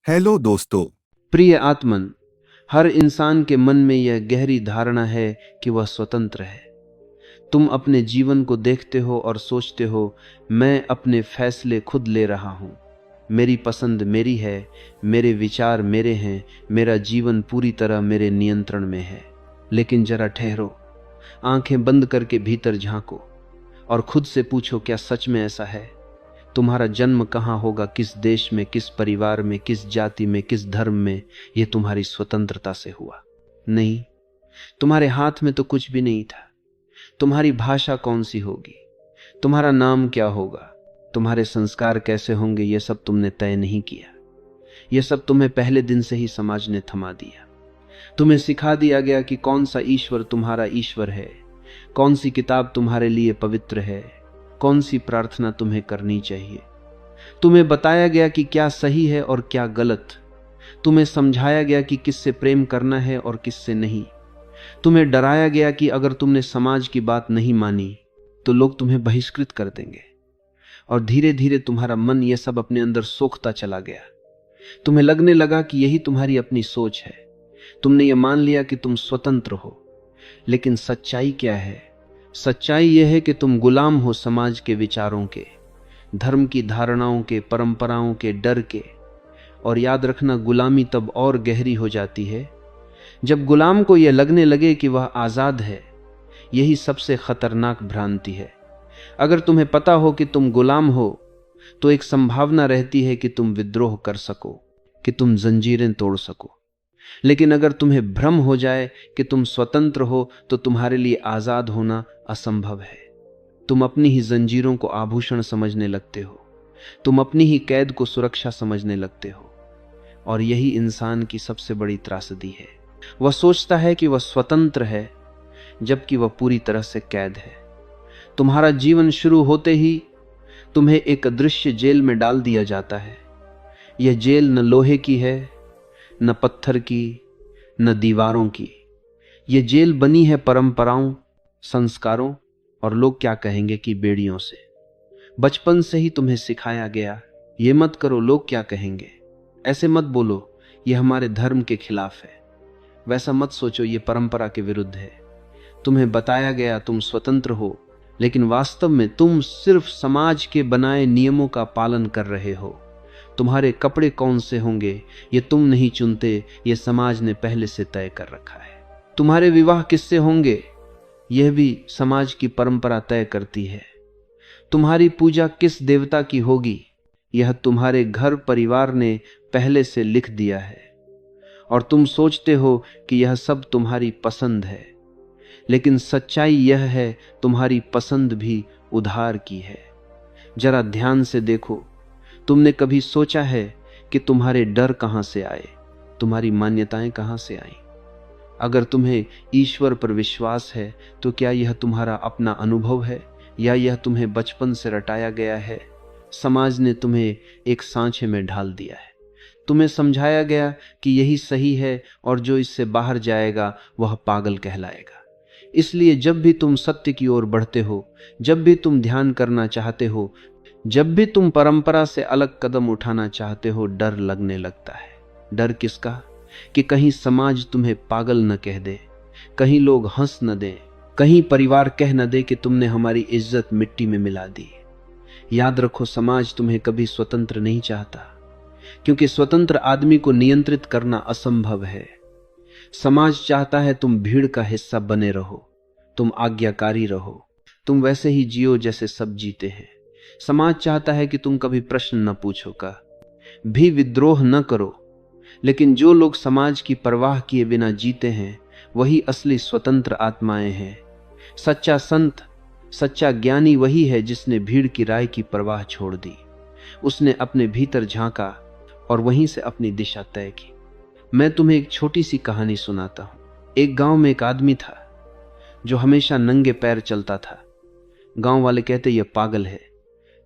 Hello दोस्तों। प्रिय आत्मन, हर इंसान के मन में यह गहरी धारणा है कि वह स्वतंत्र है। तुम अपने जीवन को देखते हो और सोचते हो, मैं अपने फैसले खुद ले रहा हूं, मेरी पसंद मेरी है, मेरे विचार मेरे हैं, मेरा जीवन पूरी तरह मेरे नियंत्रण में है। लेकिन जरा ठहरो, आंखें बंद करके भीतर झांको और खुद से पूछो, क्या सच में ऐसा है? तुम्हारा जन्म कहाँ होगा, किस देश में, किस परिवार में, किस जाति में, किस धर्म में, यह तुम्हारी स्वतंत्रता से हुआ? नहीं, तुम्हारे हाथ में तो कुछ भी नहीं था। तुम्हारी भाषा कौन सी होगी, तुम्हारा नाम क्या होगा, तुम्हारे संस्कार कैसे होंगे, यह सब तुमने तय नहीं किया। यह सब तुम्हें पहले दिन से ही समाज ने थमा दिया। तुम्हें सिखा दिया गया कि कौन सा ईश्वर तुम्हारा ईश्वर है, कौन सी किताब तुम्हारे लिए पवित्र है, कौन सी प्रार्थना तुम्हें करनी चाहिए। तुम्हें बताया गया कि क्या सही है और क्या गलत। तुम्हें समझाया गया कि किससे प्रेम करना है और किससे नहीं। तुम्हें डराया गया कि अगर तुमने समाज की बात नहीं मानी तो लोग तुम्हें बहिष्कृत कर देंगे। और धीरे धीरे तुम्हारा मन यह सब अपने अंदर सोखता चला गया। तुम्हें लगने लगा कि यही तुम्हारी अपनी सोच है। तुमने यह मान लिया कि तुम स्वतंत्र हो। लेकिन सच्चाई क्या है? सच्चाई यह है कि तुम गुलाम हो समाज के विचारों के, धर्म की धारणाओं के, परंपराओं के, डर के। और याद रखना, गुलामी तब और गहरी हो जाती है जब गुलाम को यह लगने लगे कि वह आजाद है। यही सबसे खतरनाक भ्रांति है। अगर तुम्हें पता हो कि तुम गुलाम हो तो एक संभावना रहती है कि तुम विद्रोह कर सको, कि तुम जंजीरें तोड़ सको। लेकिन अगर तुम्हें भ्रम हो जाए कि तुम स्वतंत्र हो तो तुम्हारे लिए आजाद होना असंभव है। तुम अपनी ही जंजीरों को आभूषण समझने लगते हो। तुम अपनी ही कैद को सुरक्षा समझने लगते हो। और यही इंसान की सबसे बड़ी त्रासदी है। वह सोचता है कि वह स्वतंत्र है, जबकि वह पूरी तरह से कैद है। तुम्हारा जीवन शुरू होते ही तुम्हें एक अदृश्य जेल में डाल दिया जाता है। यह जेल न लोहे की है, न पत्थर की, न दीवारों की। ये जेल बनी है परंपराओं, संस्कारों और लोग क्या कहेंगे की बेड़ियों से। बचपन से ही तुम्हें सिखाया गया, ये मत करो, लोग क्या कहेंगे, ऐसे मत बोलो, ये हमारे धर्म के खिलाफ है, वैसा मत सोचो, ये परंपरा के विरुद्ध है। तुम्हें बताया गया तुम स्वतंत्र हो, लेकिन वास्तव में तुम सिर्फ समाज के बनाए नियमों का पालन कर रहे हो। तुम्हारे कपड़े कौन से होंगे ये तुम नहीं चुनते, ये समाज ने पहले से तय कर रखा है। तुम्हारे विवाह किससे होंगे यह भी समाज की परंपरा तय करती है। तुम्हारी पूजा किस देवता की होगी यह तुम्हारे घर परिवार ने पहले से लिख दिया है। और तुम सोचते हो कि यह सब तुम्हारी पसंद है, लेकिन सच्चाई यह है तुम्हारी पसंद भी उधार की है। जरा ध्यान से देखो, तुमने कभी सोचा है कि तुम्हारे डर कहां से आए, तुम्हारी मान्यताएं कहां से आई? अगर तुम्हें ईश्वर पर विश्वास है तो क्या यह तुम्हारा अपना अनुभव है या यह तुम्हें बचपन से रटाया गया है? समाज ने तुम्हें एक सांचे में ढाल दिया है। तुम्हें समझाया गया कि यही सही है और जो इससे बाहर जाएगा वह पागल कहलाएगा। इसलिए जब भी तुम सत्य की ओर बढ़ते हो, जब भी तुम ध्यान करना चाहते हो, जब भी तुम परंपरा से अलग कदम उठाना चाहते हो, डर लगने लगता है। डर किसका? कि कहीं समाज तुम्हें पागल न कह दे, कहीं लोग हंस न दे, कहीं परिवार कह न दे कि तुमने हमारी इज्जत मिट्टी में मिला दी। याद रखो, समाज तुम्हें कभी स्वतंत्र नहीं चाहता, क्योंकि स्वतंत्र आदमी को नियंत्रित करना असंभव है। समाज चाहता है तुम भीड़ का हिस्सा बने रहो, तुम आज्ञाकारी रहो, तुम वैसे ही जियो जैसे सब जीते हैं। समाज चाहता है कि तुम कभी प्रश्न न पूछो, का भी विद्रोह न करो। लेकिन जो लोग समाज की परवाह किए बिना जीते हैं वही असली स्वतंत्र आत्माएं हैं। सच्चा संत, सच्चा ज्ञानी वही है जिसने भीड़ की राय की परवाह छोड़ दी। उसने अपने भीतर झांका और वहीं से अपनी दिशा तय की। मैं तुम्हें एक छोटी सी कहानी सुनाता हूं। एक गांव में एक आदमी था जो हमेशा नंगे पैर चलता था। गांव वाले कहते यह पागल है,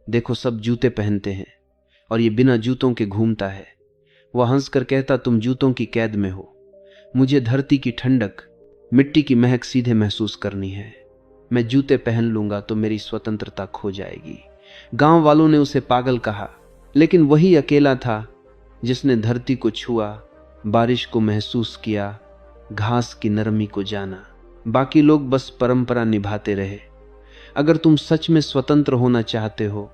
देखो सब जूते पहनते हैं और ये बिना जूतों के घूमता है। वह हंसकर कहता, तुम जूतों की कैद में हो, मुझे धरती की ठंडक, मिट्टी की महक सीधे महसूस करनी है। मैं जूते पहन लूंगा तो मेरी स्वतंत्रता खो जाएगी। गांव वालों ने उसे पागल कहा, लेकिन वही अकेला था जिसने धरती को छुआ, बारिश को महसूस किया, घास की नरमी को जाना। बाकी लोग बस परंपरा निभाते रहे। अगर तुम सच में स्वतंत्र होना चाहते हो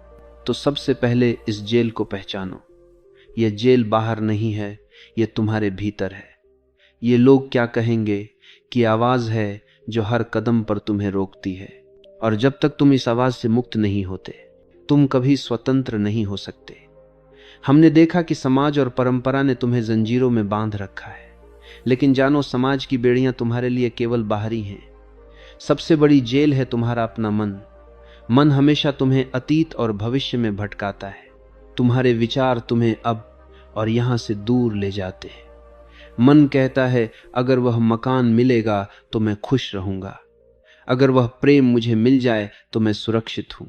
तो सबसे पहले इस जेल को पहचानो। यह जेल बाहर नहीं है, यह तुम्हारे भीतर है। ये लोग क्या कहेंगे कि आवाज है जो हर कदम पर तुम्हें रोकती है, और जब तक तुम इस आवाज से मुक्त नहीं होते तुम कभी स्वतंत्र नहीं हो सकते। हमने देखा कि समाज और परंपरा ने तुम्हें जंजीरों में बांध रखा है, लेकिन जानो समाज की बेड़ियां तुम्हारे लिए केवल बाहरी हैं। सबसे बड़ी जेल है तुम्हारा अपना मन। मन हमेशा तुम्हें अतीत और भविष्य में भटकाता है। तुम्हारे विचार तुम्हें अब और यहां से दूर ले जाते हैं। मन कहता है अगर वह मकान मिलेगा तो मैं खुश रहूंगा, अगर वह प्रेम मुझे मिल जाए तो मैं सुरक्षित हूं,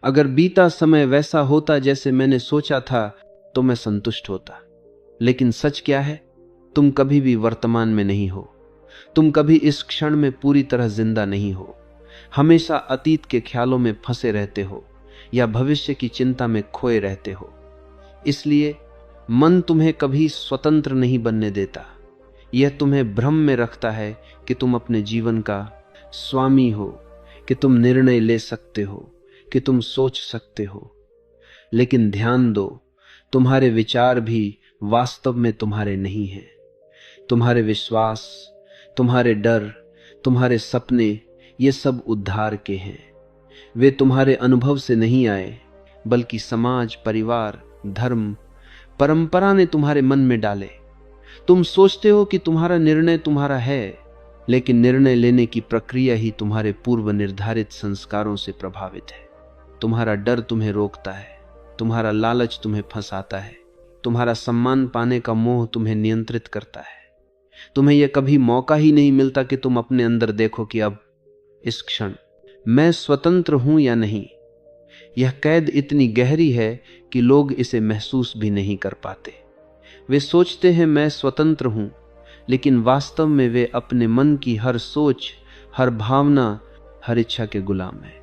अगर बीता समय वैसा होता जैसे मैंने सोचा था तो मैं संतुष्ट होता। लेकिन सच क्या है? तुम कभी भी वर्तमान में नहीं हो। तुम कभी इस क्षण में पूरी तरह जिंदा नहीं हो। हमेशा अतीत के ख्यालों में फंसे रहते हो या भविष्य की चिंता में खोए रहते हो। इसलिए मन तुम्हें कभी स्वतंत्र नहीं बनने देता। यह तुम्हें भ्रम में रखता है कि तुम अपने जीवन का स्वामी हो, कि तुम निर्णय ले सकते हो, कि तुम सोच सकते हो। लेकिन ध्यान दो, तुम्हारे विचार भी वास्तव में तुम्हारे नहीं हैं। तुम्हारे विश्वास, तुम्हारे डर, तुम्हारे सपने, ये सब उद्धार के हैं। वे तुम्हारे अनुभव से नहीं आए, बल्कि समाज, परिवार, धर्म, परंपरा ने तुम्हारे मन में डाले। तुम सोचते हो कि तुम्हारा निर्णय तुम्हारा है, लेकिन निर्णय लेने की प्रक्रिया ही तुम्हारे पूर्व निर्धारित संस्कारों से प्रभावित है। तुम्हारा डर तुम्हें रोकता है, तुम्हारा लालच तुम्हें फंसाता है, तुम्हारा सम्मान पाने का मोह तुम्हें नियंत्रित करता है। तुम्हें यह कभी मौका ही नहीं मिलता कि तुम अपने अंदर देखो कि अब इस क्षण मैं स्वतंत्र हूं या नहीं। यह कैद इतनी गहरी है कि लोग इसे महसूस भी नहीं कर पाते। वे सोचते हैं मैं स्वतंत्र हूं, लेकिन वास्तव में वे अपने मन की हर सोच, हर भावना, हर इच्छा के गुलाम हैं।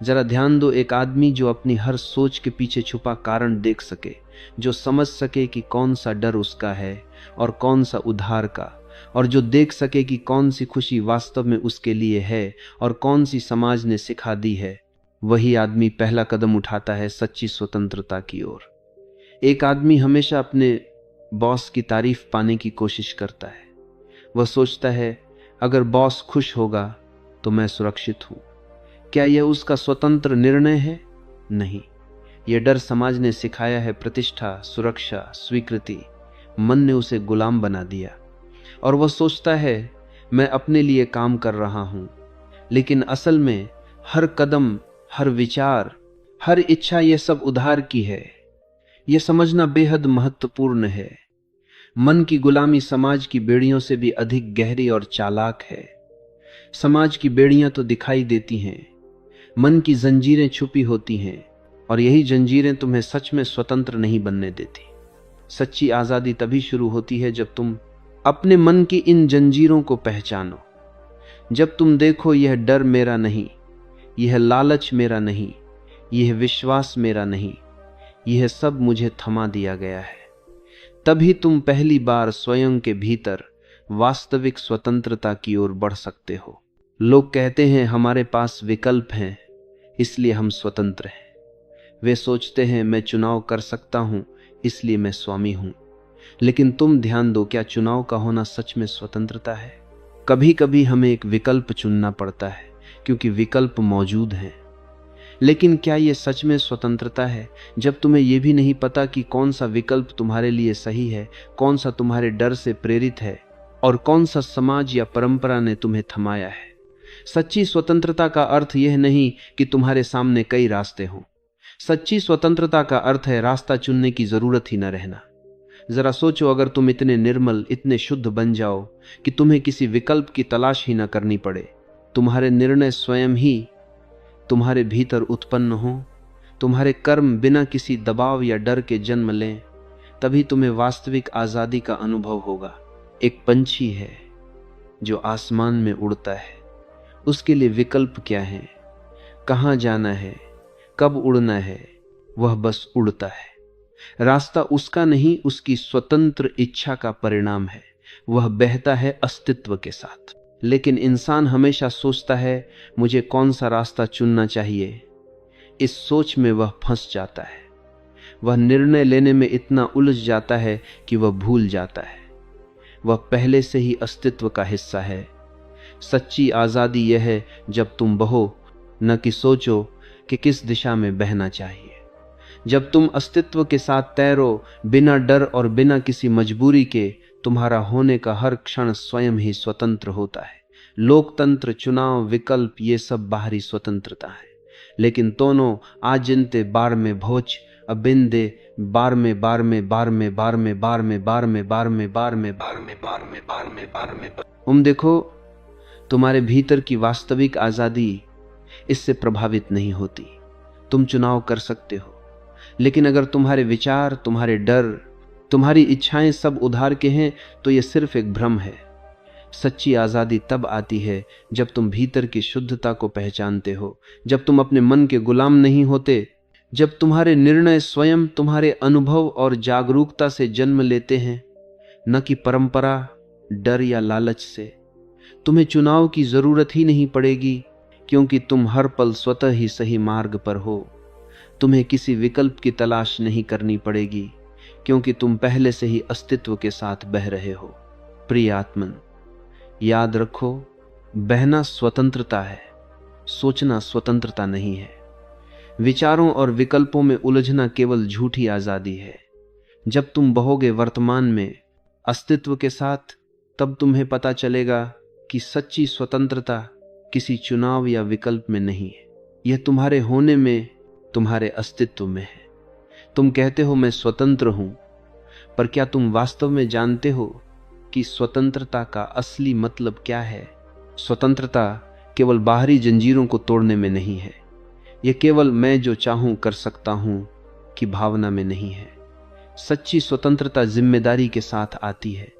जरा ध्यान दो, एक आदमी जो अपनी हर सोच के पीछे छुपा कारण देख सके, जो समझ सके कि कौन सा डर उसका है और कौन सा उधार का, और जो देख सके कि कौन सी खुशी वास्तव में उसके लिए है और कौन सी समाज ने सिखा दी है, वही आदमी पहला कदम उठाता है सच्ची स्वतंत्रता की ओर। एक आदमी हमेशा अपने बॉस की तारीफ पाने की कोशिश करता है। वह सोचता है अगर बॉस खुश होगा तो मैं सुरक्षित हूं। क्या यह उसका स्वतंत्र निर्णय है? नहीं, यह डर समाज ने सिखाया है, प्रतिष्ठा, सुरक्षा, स्वीकृति। मन ने उसे गुलाम बना दिया और वह सोचता है मैं अपने लिए काम कर रहा हूं, लेकिन असल में हर कदम, हर विचार, हर इच्छा यह सब उधार की है। यह समझना बेहद महत्वपूर्ण है। मन की गुलामी समाज की बेड़ियों से भी अधिक गहरी और चालाक है। समाज की बेड़ियां तो दिखाई देती हैं, मन की जंजीरें छुपी होती हैं, और यही जंजीरें तुम्हें सच में स्वतंत्र नहीं बनने देती। सच्ची आजादी तभी शुरू होती है जब तुम अपने मन की इन जंजीरों को पहचानो। जब तुम देखो यह डर मेरा नहीं, यह लालच मेरा नहीं, यह विश्वास मेरा नहीं, यह सब मुझे थमा दिया गया है, तभी तुम पहली बार स्वयं के भीतर वास्तविक स्वतंत्रता की ओर बढ़ सकते हो। लोग कहते हैं हमारे पास विकल्प हैं इसलिए हम स्वतंत्र हैं। वे सोचते हैं मैं चुनाव कर सकता हूं इसलिए मैं स्वामी हूं। लेकिन तुम ध्यान दो, क्या चुनाव का होना सच में स्वतंत्रता है? कभी कभी हमें एक विकल्प चुनना पड़ता है क्योंकि विकल्प मौजूद हैं, लेकिन क्या यह सच में स्वतंत्रता है जब तुम्हें यह भी नहीं पता कि कौन सा विकल्प तुम्हारे लिए सही है, कौन सा तुम्हारे डर से प्रेरित है और कौन सा समाज या परंपरा ने तुम्हें थमाया है? सच्ची स्वतंत्रता का अर्थ यह नहीं कि तुम्हारे सामने कई रास्ते हों। सच्ची स्वतंत्रता का अर्थ है रास्ता चुनने की जरूरत ही न रहना। जरा सोचो, अगर तुम इतने निर्मल, इतने शुद्ध बन जाओ कि तुम्हें किसी विकल्प की तलाश ही न करनी पड़े, तुम्हारे निर्णय स्वयं ही तुम्हारे भीतर उत्पन्न हो, तुम्हारे कर्म बिना किसी दबाव या डर के जन्म लें, तभी तुम्हें वास्तविक आजादी का अनुभव होगा। एक पंछी है जो आसमान में उड़ता है, उसके लिए विकल्प क्या है, कहां जाना है, कब उड़ना है, वह बस उड़ता है। रास्ता उसका नहीं, उसकी स्वतंत्र इच्छा का परिणाम है। वह बहता है अस्तित्व के साथ। लेकिन इंसान हमेशा सोचता है मुझे कौन सा रास्ता चुनना चाहिए। इस सोच में वह फंस जाता है। वह निर्णय लेने में इतना उलझ जाता है कि वह भूल जाता है वह पहले से ही अस्तित्व का हिस्सा है। सच्ची आजादी यह है जब तुम बहो, न कि सोचो कि किस दिशा में बहना चाहिए। जब तुम अस्तित्व के साथ तैरो, बिना डर और बिना किसी मजबूरी के, तुम्हारा होने का हर क्षण स्वयं ही स्वतंत्र होता है। लोकतंत्र, चुनाव, विकल्प, ये सब बाहरी स्वतंत्रता है। लेकिन दोनों आजिनते बार में भोज अबिंदे बार में बार में बार में बार में बार में बार में बार में बार में बार में बार में बार में बार में देखो, तुम्हारे भीतर की वास्तविक आजादी इससे प्रभावित नहीं होती। तुम चुनाव कर सकते हो, लेकिन अगर तुम्हारे विचार, तुम्हारे डर, तुम्हारी इच्छाएं सब उधार के हैं तो यह सिर्फ एक भ्रम है। सच्ची आजादी तब आती है जब तुम भीतर की शुद्धता को पहचानते हो, जब तुम अपने मन के गुलाम नहीं होते, जब तुम्हारे निर्णय स्वयं तुम्हारे अनुभव और जागरूकता से जन्म लेते हैं, न कि परंपरा, डर या लालच से। तुम्हें चुनाव की जरूरत ही नहीं पड़ेगी, क्योंकि तुम हर पल स्वतः ही सही मार्ग पर हो। तुम्हें किसी विकल्प की तलाश नहीं करनी पड़ेगी, क्योंकि तुम पहले से ही अस्तित्व के साथ बह रहे हो। प्रिय आत्मन, याद रखो, बहना स्वतंत्रता है, सोचना स्वतंत्रता नहीं है। विचारों और विकल्पों में उलझना केवल झूठी आजादी है। जब तुम बहोगे वर्तमान में अस्तित्व के साथ, तब तुम्हें पता चलेगा कि सच्ची स्वतंत्रता किसी चुनाव या विकल्प में नहीं है। यह तुम्हारे होने में, तुम्हारे अस्तित्व में है। तुम कहते हो मैं स्वतंत्र हूं, पर क्या तुम वास्तव में जानते हो कि स्वतंत्रता का असली मतलब क्या है? स्वतंत्रता केवल बाहरी जंजीरों को तोड़ने में नहीं है। यह केवल मैं जो चाहूं कर सकता हूं की भावना में नहीं है। सच्ची स्वतंत्रता जिम्मेदारी के साथ आती है।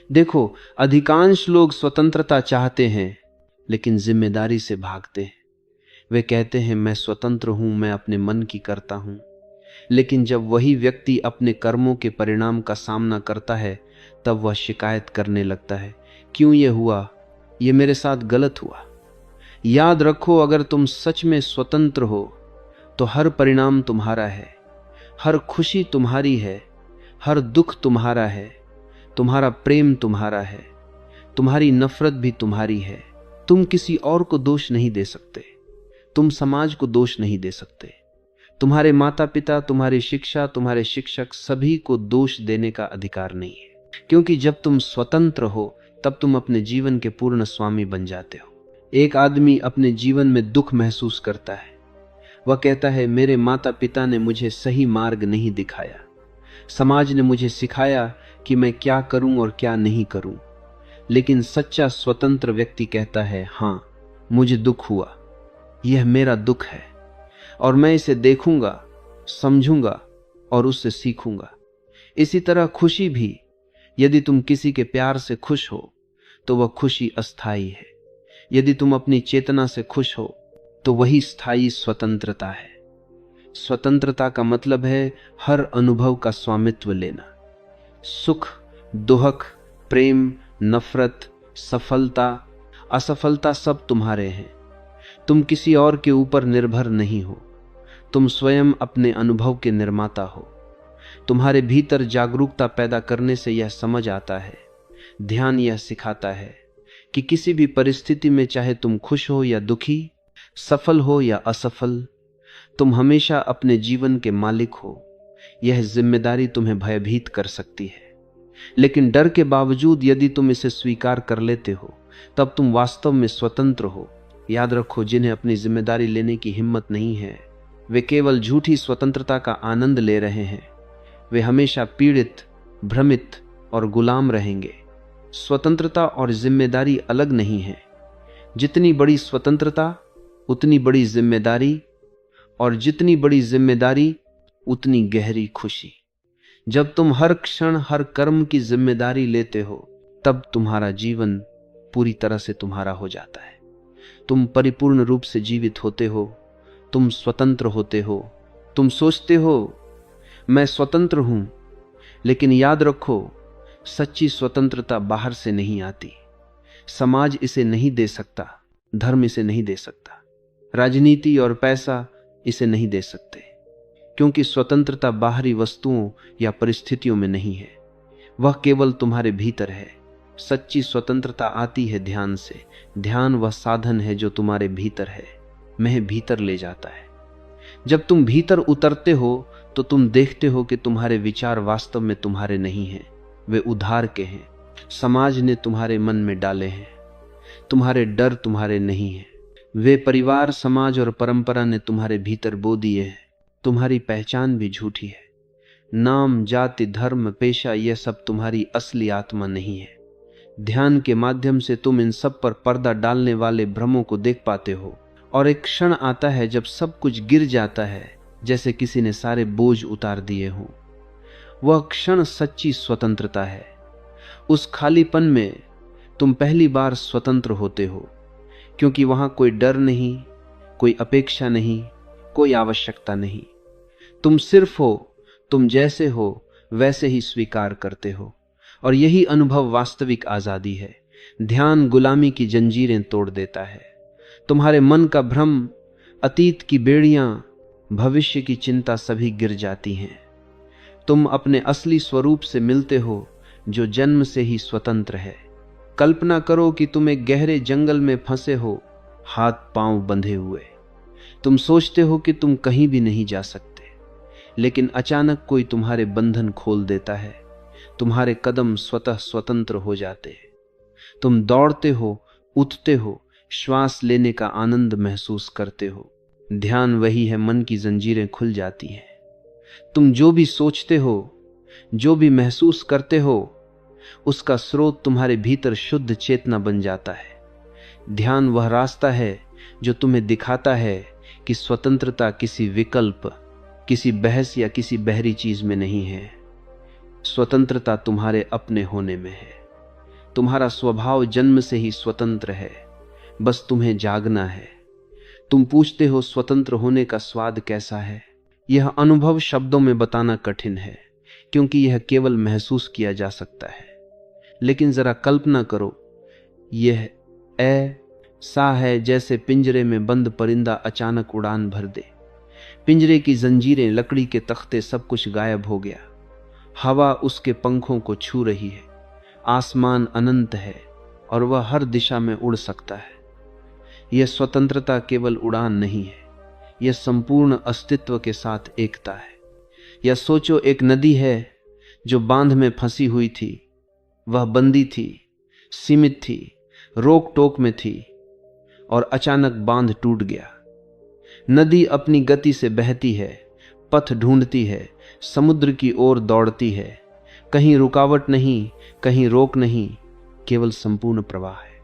देखो, अधिकांश लोग स्वतंत्रता चाहते हैं, लेकिन जिम्मेदारी से भागते हैं। वे कहते हैं मैं स्वतंत्र हूं, मैं अपने मन की करता हूं। लेकिन जब वही व्यक्ति अपने कर्मों के परिणाम का सामना करता है, तब वह शिकायत करने लगता है, क्यों ये हुआ, ये मेरे साथ गलत हुआ। याद रखो, अगर तुम सच में स्वतंत्र हो तो हर परिणाम तुम्हारा है, हर खुशी तुम्हारी है, हर दुख तुम्हारा है, तुम्हारा प्रेम तुम्हारा है, तुम्हारी नफरत भी तुम्हारी है। तुम किसी और को दोष नहीं दे सकते, तुम समाज को दोष नहीं दे सकते। तुम्हारे माता पिता, तुम्हारी शिक्षा, तुम्हारे शिक्षक, सभी को दोष देने का अधिकार नहीं है। क्योंकि जब तुम स्वतंत्र हो, तब तुम अपने जीवन के पूर्ण स्वामी बन जाते हो। एक आदमी अपने जीवन में दुख महसूस करता है। वह कहता है मेरे माता पिता ने मुझे सही मार्ग नहीं दिखाया, समाज ने मुझे सिखाया कि मैं क्या करूं और क्या नहीं करूं। लेकिन सच्चा स्वतंत्र व्यक्ति कहता है, हां, मुझे दुख हुआ, यह मेरा दुख है और मैं इसे देखूंगा, समझूंगा और उससे सीखूंगा। इसी तरह खुशी भी, यदि तुम किसी के प्यार से खुश हो तो वह खुशी अस्थायी है। यदि तुम अपनी चेतना से खुश हो तो वही स्थायी स्वतंत्रता है। स्वतंत्रता का मतलब है हर अनुभव का स्वामित्व लेना। सुख, दुख, प्रेम, नफरत, सफलता, असफलता सब तुम्हारे हैं। तुम किसी और के ऊपर निर्भर नहीं हो, तुम स्वयं अपने अनुभव के निर्माता हो। तुम्हारे भीतर जागरूकता पैदा करने से यह समझ आता है, ध्यान यह सिखाता है कि किसी भी परिस्थिति में, चाहे तुम खुश हो या दुखी, सफल हो या असफल, तुम हमेशा अपने जीवन के मालिक हो। यह जिम्मेदारी तुम्हें भयभीत कर सकती है, लेकिन डर के बावजूद यदि तुम इसे स्वीकार कर लेते हो, तब तुम वास्तव में स्वतंत्र हो। याद रखो, जिन्हें अपनी जिम्मेदारी लेने की हिम्मत नहीं है, वे केवल झूठी स्वतंत्रता का आनंद ले रहे हैं। वे हमेशा पीड़ित, भ्रमित और गुलाम रहेंगे। स्वतंत्रता और जिम्मेदारी अलग नहीं है। जितनी बड़ी स्वतंत्रता उतनी बड़ी जिम्मेदारी, और जितनी बड़ी जिम्मेदारी उतनी गहरी खुशी। जब तुम हर क्षण, हर कर्म की जिम्मेदारी लेते हो, तब तुम्हारा जीवन पूरी तरह से तुम्हारा हो जाता है। तुम परिपूर्ण रूप से जीवित होते हो, तुम स्वतंत्र होते हो। तुम सोचते हो मैं स्वतंत्र हूं, लेकिन याद रखो, सच्ची स्वतंत्रता बाहर से नहीं आती। समाज इसे नहीं दे सकता, धर्म इसे नहीं दे सकता, राजनीति और पैसा इसे नहीं दे सकते, क्योंकि स्वतंत्रता बाहरी वस्तुओं या परिस्थितियों में नहीं है, वह केवल तुम्हारे भीतर है। सच्ची स्वतंत्रता आती है ध्यान से। ध्यान वह साधन है जो तुम्हारे भीतर है, मैं भीतर ले जाता है। जब तुम भीतर उतरते हो तो तुम देखते हो कि तुम्हारे विचार वास्तव में तुम्हारे नहीं हैं, वे उधार के हैं, समाज ने तुम्हारे मन में डाले हैं। तुम्हारे डर तुम्हारे नहीं हैं, वे परिवार, समाज और परंपरा ने तुम्हारे भीतर बो दिए हैं। तुम्हारी पहचान भी झूठी है। नाम, जाति, धर्म, पेशा, यह सब तुम्हारी असली आत्मा नहीं है। ध्यान के माध्यम से तुम इन सब पर पर्दा डालने वाले भ्रमों को देख पाते हो, और एक क्षण आता है जब सब कुछ गिर जाता है, जैसे किसी ने सारे बोझ उतार दिए हों। वह क्षण सच्ची स्वतंत्रता है। उस खालीपन में तुम पहली बार स्वतंत्र होते हो, क्योंकि वहां कोई डर नहीं, कोई अपेक्षा नहीं, कोई आवश्यकता नहीं। तुम सिर्फ हो, तुम जैसे हो वैसे ही स्वीकार करते हो, और यही अनुभव वास्तविक आजादी है। ध्यान गुलामी की जंजीरें तोड़ देता है। तुम्हारे मन का भ्रम, अतीत की बेड़ियां, भविष्य की चिंता सभी गिर जाती हैं। तुम अपने असली स्वरूप से मिलते हो, जो जन्म से ही स्वतंत्र है। कल्पना करो कि तुम एक गहरे जंगल में फंसे हो, हाथ पांव बंधे हुए। तुम सोचते हो कि तुम कहीं भी नहीं जा सकते, लेकिन अचानक कोई तुम्हारे बंधन खोल देता है। तुम्हारे कदम स्वतः स्वतंत्र हो जाते हैं। तुम दौड़ते हो, उठते हो, श्वास लेने का आनंद महसूस करते हो। ध्यान वही है, मन की जंजीरें खुल जाती हैं। तुम जो भी सोचते हो, जो भी महसूस करते हो, उसका स्रोत तुम्हारे भीतर शुद्ध चेतना बन जाता है। ध्यान वह रास्ता है जो तुम्हें दिखाता है कि स्वतंत्रता किसी विकल्प, किसी बहस या किसी बहरी चीज में नहीं है। स्वतंत्रता तुम्हारे अपने होने में है। तुम्हारा स्वभाव जन्म से ही स्वतंत्र है, बस तुम्हें जागना है। तुम पूछते हो, स्वतंत्र होने का स्वाद कैसा है? यह अनुभव शब्दों में बताना कठिन है, क्योंकि यह केवल महसूस किया जा सकता है। लेकिन जरा कल्पना करो, यह ऐसा है जैसे पिंजरे में बंद परिंदा अचानक उड़ान भर दे। पिंजरे की जंजीरें, लकड़ी के तख्ते, सब कुछ गायब हो गया। हवा उसके पंखों को छू रही है। आसमान अनंत है और वह हर दिशा में उड़ सकता है। यह स्वतंत्रता केवल उड़ान नहीं है, यह संपूर्ण अस्तित्व के साथ एकता है। या सोचो, एक नदी है जो बांध में फंसी हुई थी। वह बंदी थी, सीमित थी, रोक टोक में थी, और अचानक बांध टूट गया। नदी अपनी गति से बहती है, पथ ढूंढती है, समुद्र की ओर दौड़ती है। कहीं रुकावट नहीं, कहीं रोक नहीं, केवल संपूर्ण प्रवाह है।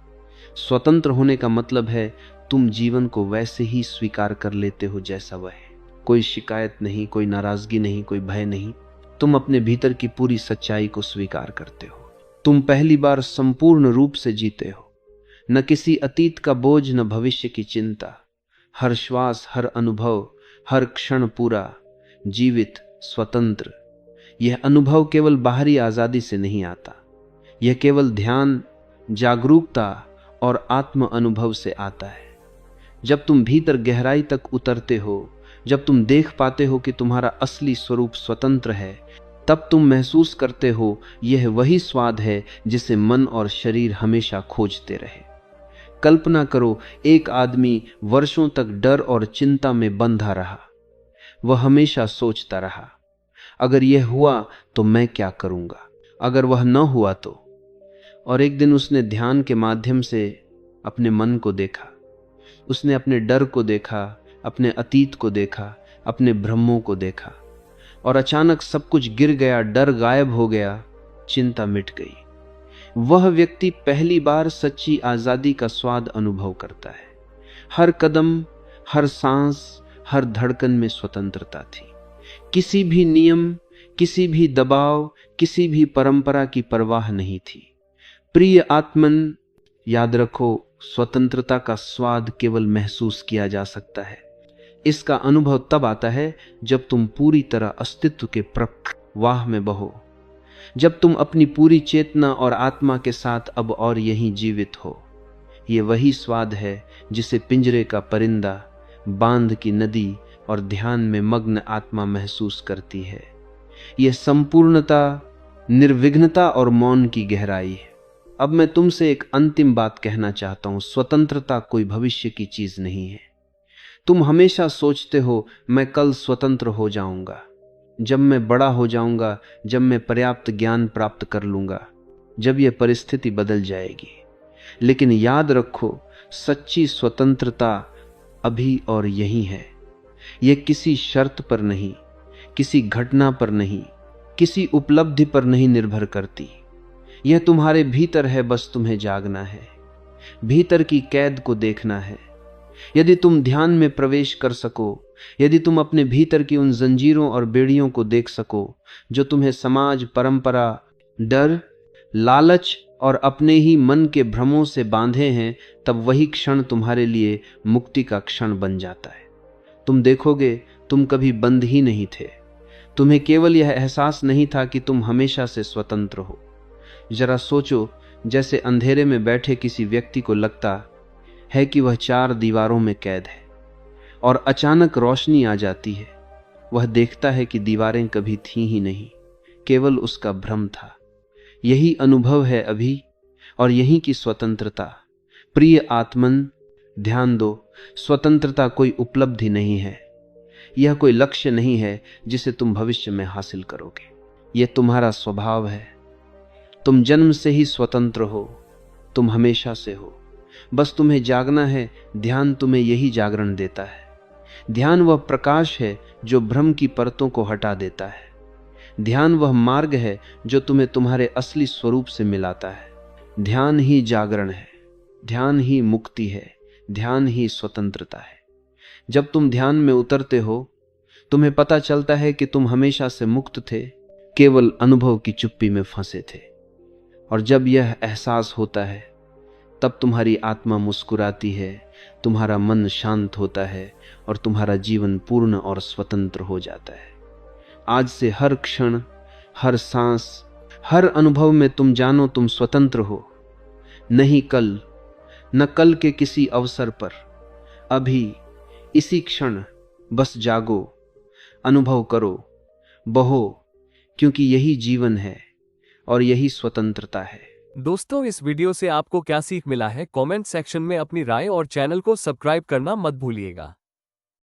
स्वतंत्र होने का मतलब है तुम जीवन को वैसे ही स्वीकार कर लेते हो जैसा वह है। कोई शिकायत नहीं, कोई नाराजगी नहीं, कोई भय नहीं। तुम अपने भीतर की पूरी सच्चाई को स्वीकार करते हो। तुम पहली बार संपूर्ण रूप से जीते हो, न किसी अतीत का बोझ, न भविष्य की चिंता। हर श्वास, हर अनुभव, हर क्षण पूरा, जीवित, स्वतंत्र। यह अनुभव केवल बाहरी आजादी से नहीं आता, यह केवल ध्यान, जागरूकता और आत्म अनुभव से आता है। जब तुम भीतर गहराई तक उतरते हो, जब तुम देख पाते हो कि तुम्हारा असली स्वरूप स्वतंत्र है, तब तुम महसूस करते हो यह वही स्वाद है जिसे मन और शरीर हमेशा खोजते रहे। कल्पना करो, एक आदमी वर्षों तक डर और चिंता में बंधा रहा। वह हमेशा सोचता रहा, अगर यह हुआ तो मैं क्या करूंगा, अगर वह न हुआ तो। और एक दिन उसने ध्यान के माध्यम से अपने मन को देखा। उसने अपने डर को देखा, अपने अतीत को देखा, अपने भ्रमों को देखा, और अचानक सब कुछ गिर गया। डर गायब हो गया, चिंता मिट गई। वह व्यक्ति पहली बार सच्ची आजादी का स्वाद अनुभव करता है। हर कदम, हर सांस, हर धड़कन में स्वतंत्रता थी। किसी भी नियम, किसी भी दबाव, किसी भी परंपरा की परवाह नहीं थी। प्रिय आत्मन, याद रखो, स्वतंत्रता का स्वाद केवल महसूस किया जा सकता है, इसका अनुभव तब आता है जब तुम पूरी तरह अस्तित्व के प्रवाह में बहो, जब तुम अपनी पूरी चेतना और आत्मा के साथ अब और यहीं जीवित हो। ये वही स्वाद है जिसे पिंजरे का परिंदा, बांध की नदी और ध्यान में मग्न आत्मा महसूस करती है। यह संपूर्णता, निर्विघ्नता और मौन की गहराई है। अब मैं तुमसे एक अंतिम बात कहना चाहता हूं। स्वतंत्रता कोई भविष्य की चीज नहीं है। तुम हमेशा सोचते हो मैं कल स्वतंत्र हो जाऊंगा, जब मैं बड़ा हो जाऊंगा, जब मैं पर्याप्त ज्ञान प्राप्त कर लूंगा, जब यह परिस्थिति बदल जाएगी। लेकिन याद रखो, सच्ची स्वतंत्रता अभी और यहीं है। यह किसी शर्त पर नहीं, किसी घटना पर नहीं, किसी उपलब्धि पर नहीं निर्भर करती। यह तुम्हारे भीतर है, बस तुम्हें जागना है, भीतर की कैद को देखना है। यदि तुम ध्यान में प्रवेश कर सको, यदि तुम अपने भीतर की उन जंजीरों और बेड़ियों को देख सको जो तुम्हें समाज, परंपरा, डर, लालच और अपने ही मन के भ्रमों से बांधे हैं, तब वही क्षण तुम्हारे लिए मुक्ति का क्षण बन जाता है। तुम देखोगे तुम कभी बंद ही नहीं थे। तुम्हें केवल यह एहसास नहीं था कि तुम हमेशा से स्वतंत्र हो। जरा सोचो, जैसे अंधेरे में बैठे किसी व्यक्ति को लगता है कि वह 4 दीवारों में कैद है और अचानक रोशनी आ जाती है। वह देखता है कि दीवारें कभी थीं ही नहीं, केवल उसका भ्रम था। यही अनुभव है अभी, और यही की स्वतंत्रता। प्रिय आत्मन, ध्यान दो, स्वतंत्रता कोई उपलब्धि नहीं है। यह कोई लक्ष्य नहीं है जिसे तुम भविष्य में हासिल करोगे। यह तुम्हारा स्वभाव है। तुम जन्म से ही स्वतंत्र हो, तुम हमेशा से हो। बस तुम्हें जागना है। ध्यान तुम्हें यही जागरण देता है। ध्यान वह प्रकाश है जो भ्रम की परतों को हटा देता है। ध्यान वह मार्ग है जो तुम्हें तुम्हारे असली स्वरूप से मिलाता है। ध्यान ही जागरण है, ध्यान ही मुक्ति है, ध्यान ही स्वतंत्रता है। जब तुम ध्यान में उतरते हो, तुम्हें पता चलता है कि तुम हमेशा से मुक्त थे, केवल अनुभव की चुप्पी में फंसे थे। और जब यह एहसास होता है, तब तुम्हारी आत्मा मुस्कुराती है, तुम्हारा मन शांत होता है और तुम्हारा जीवन पूर्ण और स्वतंत्र हो जाता है। आज से हर क्षण, हर सांस, हर अनुभव में तुम जानो तुम स्वतंत्र हो। नहीं कल, न कल के किसी अवसर पर, अभी इसी क्षण बस जागो, अनुभव करो, बहो, क्योंकि यही जीवन है और यही स्वतंत्रता है। दोस्तों, इस वीडियो से आपको क्या सीख मिला है? कमेंट सेक्शन में अपनी राय और चैनल को सब्सक्राइब करना मत भूलिएगा।